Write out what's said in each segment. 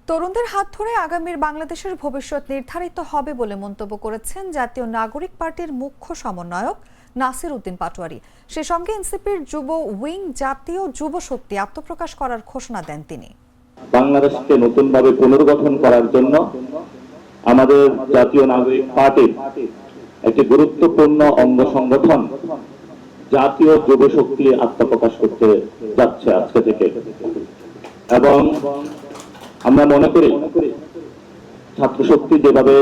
তরুণদের হাত ধরে আগামীর বাংলাদেশের ভবিষ্যৎ নির্ধারিত হবে বলে মন্তব্য করেছেন জাতীয় নাগরিক পার্টির মুখ্য সমন্বয়ক নাসির উদ্দিন পাটোয়ারি। সে সঙ্গে এনসিপির যুব উইং জাতীয় যুব শক্তি আত্মপ্রকাশ করার ঘোষণা দেন তিনি। বাংলাদেশকে নতুনভাবে পুনর্গঠন করার জন্য আমাদের জাতীয় নাগরিক পার্টির একটি গুরুত্বপূর্ণ অঙ্গ সংগঠন জাতীয় যুব শক্তি আত্মপ্রকাশ করতে যাচ্ছে আজকে থেকে। এবং আমরা মনে করি ছাত্র শক্তি যেভাবে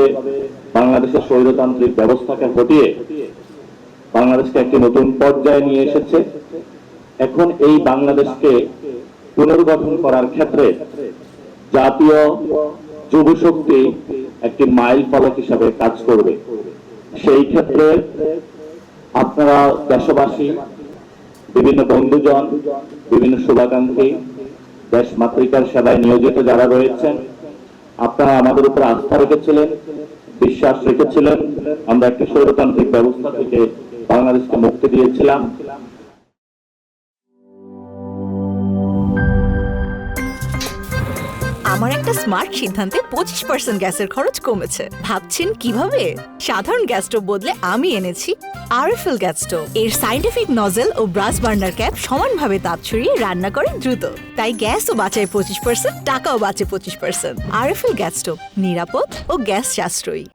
বাংলাদেশের স্বৈরতান্ত্রিক ব্যবস্থাকে হটিয়ে বাংলাদেশকে একটি নতুন পর্যায়ে নিয়ে এসেছে, এখন এই বাংলাদেশকে পুনর্গঠন করার ক্ষেত্রে জাতীয় যুব শক্তি একটি মাইল ফলক হিসাবে কাজ করবে। সেই ক্ষেত্রে আপনারা দেশবাসী, বিভিন্ন বন্ধুজন, বিভিন্ন শুভাকাঙ্ক্ষী, দেশ মাতৃকার সেবায় নিয়োজিত যারা রয়েছেন, আপনারা আমাদের উপর আস্থা রেখেছিলেন, বিশ্বাস রেখেছিলেন। আমরা একটি স্বৈরতান্ত্রিক ব্যবস্থা থেকে বাংলাদেশকে মুক্তি দিয়েছিলাম। আমার একটা স্মার্ট সিদ্ধান্তে 25% গ্যাসের খরচ কমেছে। ভাবছেন কিভাবে? সাধারণ গ্যাস স্টোভ বদলে আমি এনেছি আরএফএল গ্যাস স্টোভ। এর সাইন্টিফিক নজল ও ব্রাস বার্নার ক্যাপ সমানভাবে তাপ ছড়িয়ে রান্না করে দ্রুত, তাই গ্যাসও বাঁচায় 25%, টাকাও বাঁচে 25%। আরএফএল গ্যাস স্টোভ নিরাপদ ও গ্যাস সাশ্রয়ী।